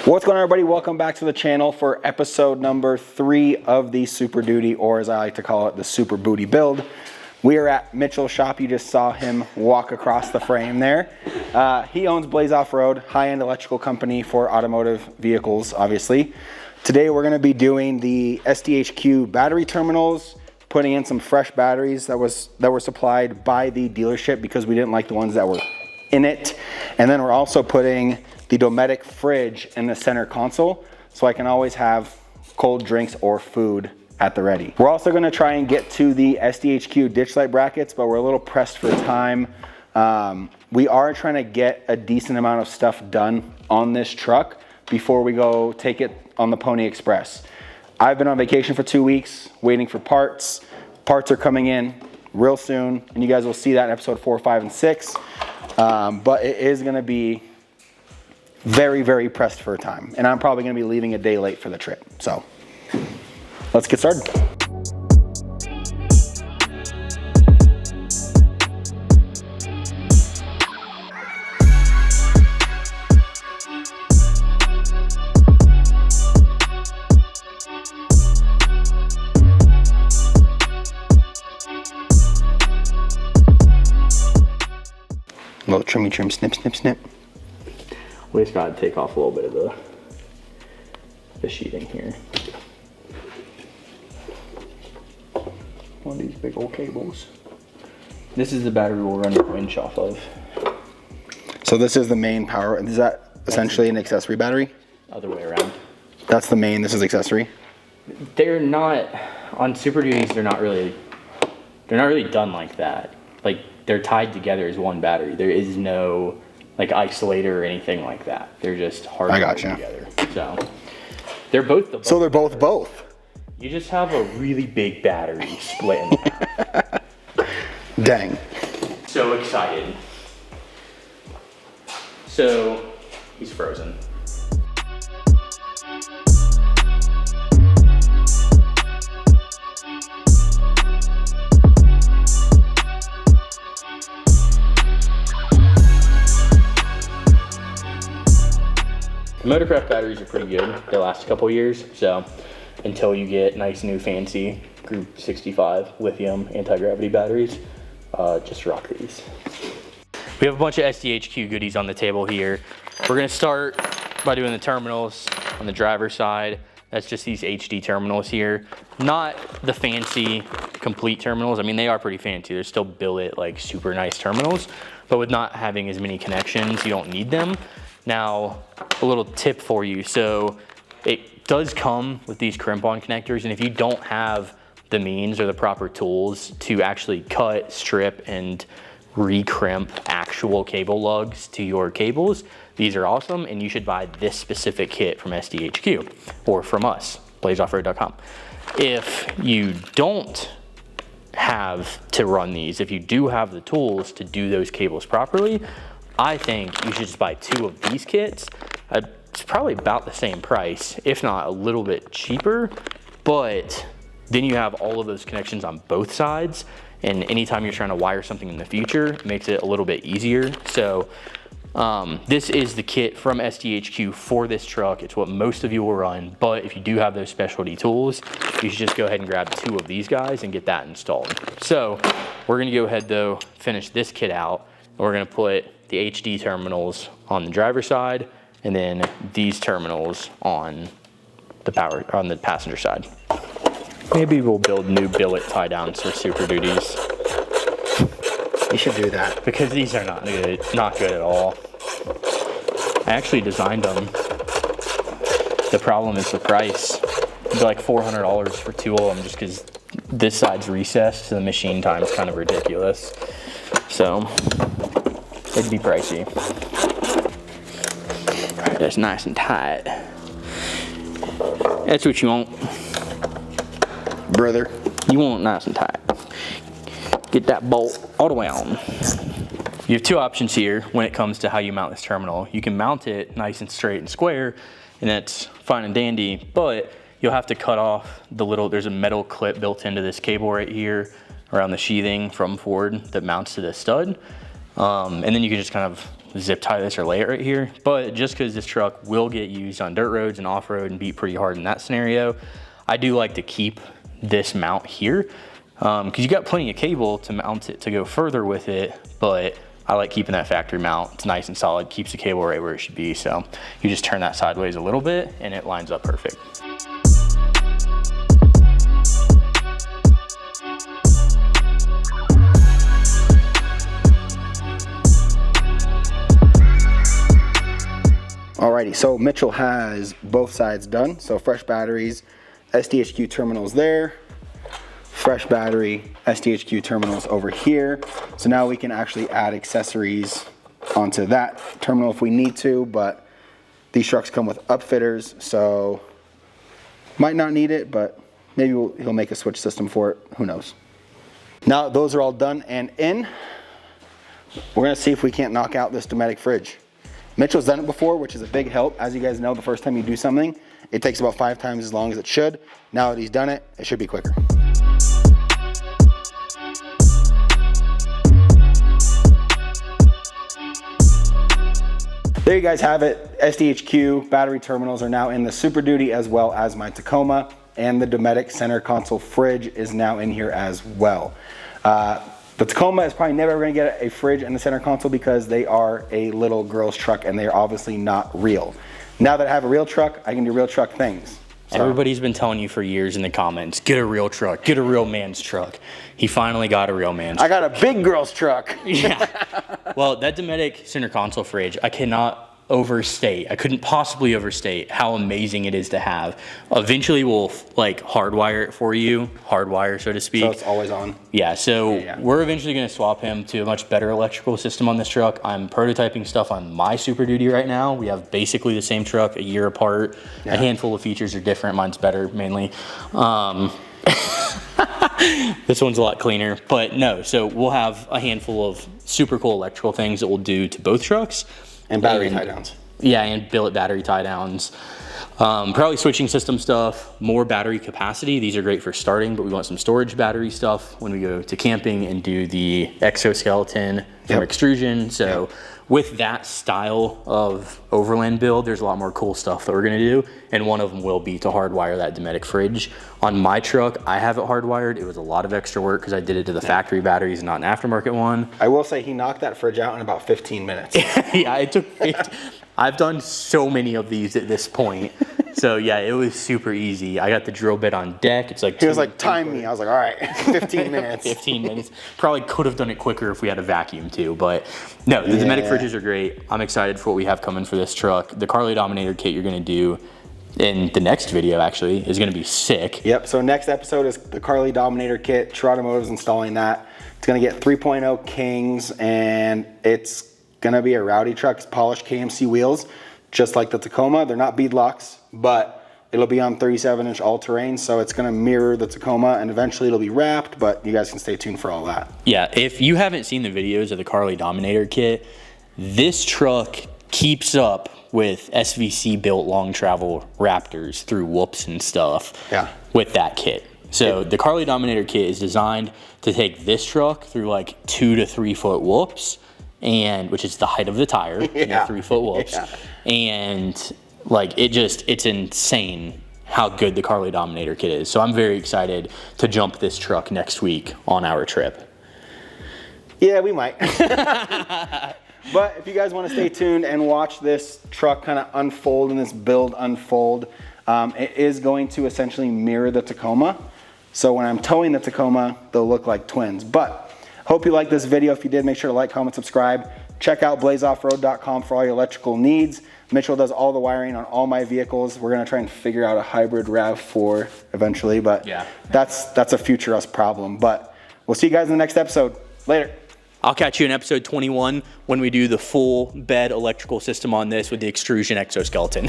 What's going on, everybody? Welcome back to the channel for episode number 3 of the Super Duty, or as I like to call it, the Super Booty build. We are at Mitchell's shop. You just saw him walk across the frame there. He owns Blaze Offroad, high-end electrical company for automotive vehicles, obviously. Today we're going to be doing the SDHQ battery terminals, putting in some fresh batteries that were supplied by the dealership because we didn't like the ones that were in it. And then we're also putting the Dometic fridge in the center console, so I can always have cold drinks or food at the ready. We're also gonna try and get to the SDHQ ditch light brackets, but we're a little pressed for time. We are trying to get a decent amount of stuff done on this truck before we go take it on the Pony Express. I've been on vacation for 2 weeks, waiting for parts. Parts are coming in real soon, and you guys will see that in episode 4, 5, and 6. But it is gonna be very, very pressed for time. And I'm probably gonna be leaving a day late for the trip. So let's get started. A little trimmy trim, snip, snip, snip. We just gotta take off a little bit of the sheeting here. One of these big old cables. This is the battery we'll run your winch off of. So this is the main power. Is that essentially an accessory battery? Other way around. That's the main, this is accessory? They're not, on Super Duties, they're not really done like that. Like, they're tied together as one battery. There is no like isolator or anything like that. They're just hardwired together. So they're both the. So they're both. You just have a really big battery split in half. Dang. So excited. So he's frozen. Motorcraft batteries are pretty good. They last a couple years, so until you get nice new fancy Group 65 lithium anti-gravity batteries, just rock these. We have a bunch of SDHQ goodies on the table here. We're gonna start by doing the terminals on the driver's side. That's just these HD terminals here. Not the fancy complete terminals. I mean, they are pretty fancy. They're still billet, like super nice terminals, but with not having as many connections, you don't need them. Now, a little tip for you. So it does come with these crimp-on connectors, and if you don't have the means or the proper tools to actually cut, strip, and re-crimp actual cable lugs to your cables, these are awesome, and you should buy this specific kit from SDHQ or from us, blazeoffroad.com. If you don't have to run these, if you do have the tools to do those cables properly, I think you should just buy 2 of these kits. It's probably about the same price, if not a little bit cheaper, but then you have all of those connections on both sides, and anytime you're trying to wire something in the future, it makes it a little bit easier. So this is the kit from SDHQ for this truck. It's what most of you will run, but if you do have those specialty tools, you should just go ahead and grab 2 of these guys and get that installed. So we're gonna go ahead though, finish this kit out, and we're gonna put the HD terminals on the driver's side, and then these terminals on the passenger side. Maybe we'll build new billet tie downs for Super Duties. You should do that. Because these are not good at all. I actually designed them. The problem is the price. It'd be like $400 for 2 of them, just because this side's recessed, so the machine time's kind of ridiculous. So it'd be pricey. All right, that's nice and tight. That's what you want. Brother. You want it nice and tight. Get that bolt all the way on. You have 2 options here when it comes to how you mount this terminal. You can mount it nice and straight and square, and that's fine and dandy, but you'll have to cut off the there's a metal clip built into this cable right here around the sheathing from Ford that mounts to this stud. And then you can just kind of zip tie this or lay it right here, but just because this truck will get used on dirt roads and off-road and beat pretty hard in that scenario, I do like to keep this mount here because you got plenty of cable to mount it to go further with it, but I like keeping that factory mount. It's nice and solid, keeps the cable right where it should be. So you just turn that sideways a little bit and it lines up perfect. Alrighty, so Mitchell has both sides done. So fresh batteries, SDHQ terminals there, fresh battery, SDHQ terminals over here. So now we can actually add accessories onto that terminal if we need to, but these trucks come with upfitters, so might not need it, but maybe he'll make a switch system for it, who knows. Now that those are all done and in, we're gonna see if we can't knock out this Dometic fridge. Mitchell's done it before, which is a big help. As you guys know, the first time you do something, it takes about 5 times as long as it should. Now that he's done it, it should be quicker. There you guys have it. SDHQ battery terminals are now in the Super Duty as well as my Tacoma, and the Dometic Center Console fridge is now in here as well. The Tacoma is probably never going to get a fridge in the center console because they are a little girl's truck and they are obviously not real. Now that I have a real truck, I can do real truck things. So. Everybody's been telling you for years in the comments, get a real truck, get a real man's truck. He finally got a real man's truck. I got a big girl's truck. Yeah. Well, that Dometic Center Console fridge, I couldn't possibly overstate how amazing it is to have. Eventually we'll like hardwire it for you, so to speak. So it's always on. Yeah, so we're eventually gonna swap him to a much better electrical system on this truck. I'm prototyping stuff on my Super Duty right now. We have basically the same truck, a year apart. Yeah. A handful of features are different, mine's better mainly. This one's a lot cleaner, but no, so we'll have a handful of super cool electrical things that we'll do to both trucks. And battery tie downs. Yeah, and billet battery tie downs. Probably switching system stuff, more battery capacity. These are great for starting, but we want some storage battery stuff when we go to camping and do the exoskeleton from extrusion. So with that style of overland build, there's a lot more cool stuff that we're gonna do. And one of them will be to hardwire that Dometic fridge. On my truck, I have it hardwired. It was a lot of extra work because I did it to the factory batteries and not an aftermarket one. I will say he knocked that fridge out in about 15 minutes. Yeah, it took 15. I've done so many of these at this point. So yeah, it was super easy. I got the drill bit on deck. It's like he was like, time me. I was like, all right, 15 minutes. 15 minutes. Probably could have done it quicker if we had a vacuum too, but no, the Dometic fridges are great. I'm excited for what we have coming for this truck. The Carli Dominator kit you're gonna do in the next video actually is gonna be sick. Yep, so next episode is the Carli Dominator kit. Trot Automotive's installing that. It's gonna get 3.0 Kings and it's gonna be a rowdy truck. It's polished KMC wheels, just like the Tacoma. They're not beadlocks, but it'll be on 37-inch all-terrain, so it's gonna mirror the Tacoma, and eventually it'll be wrapped, but you guys can stay tuned for all that. Yeah, if you haven't seen the videos of the Carli Dominator kit, this truck keeps up with SVC built long travel Raptors through whoops and stuff with that kit. So the Carli Dominator kit is designed to take this truck through like 2 to 3 foot whoops, and which is the height of the tire, 3 foot whoops, and like it's insane how good the Carli Dominator kit is. So I'm very excited to jump this truck next week on our trip. Yeah, we might. But if you guys want to stay tuned and watch this truck kind of unfold and this build unfold, it is going to essentially mirror the Tacoma. So when I'm towing the Tacoma, they'll look like twins. But hope you liked this video. If you did, make sure to like, comment, subscribe. Check out blazeoffroad.com for all your electrical needs. Mitchell does all the wiring on all my vehicles. We're gonna try and figure out a hybrid RAV4 eventually, but that's a future us problem. But we'll see you guys in the next episode. Later. I'll catch you in episode 21 when we do the full bed electrical system on this with the extrusion exoskeleton.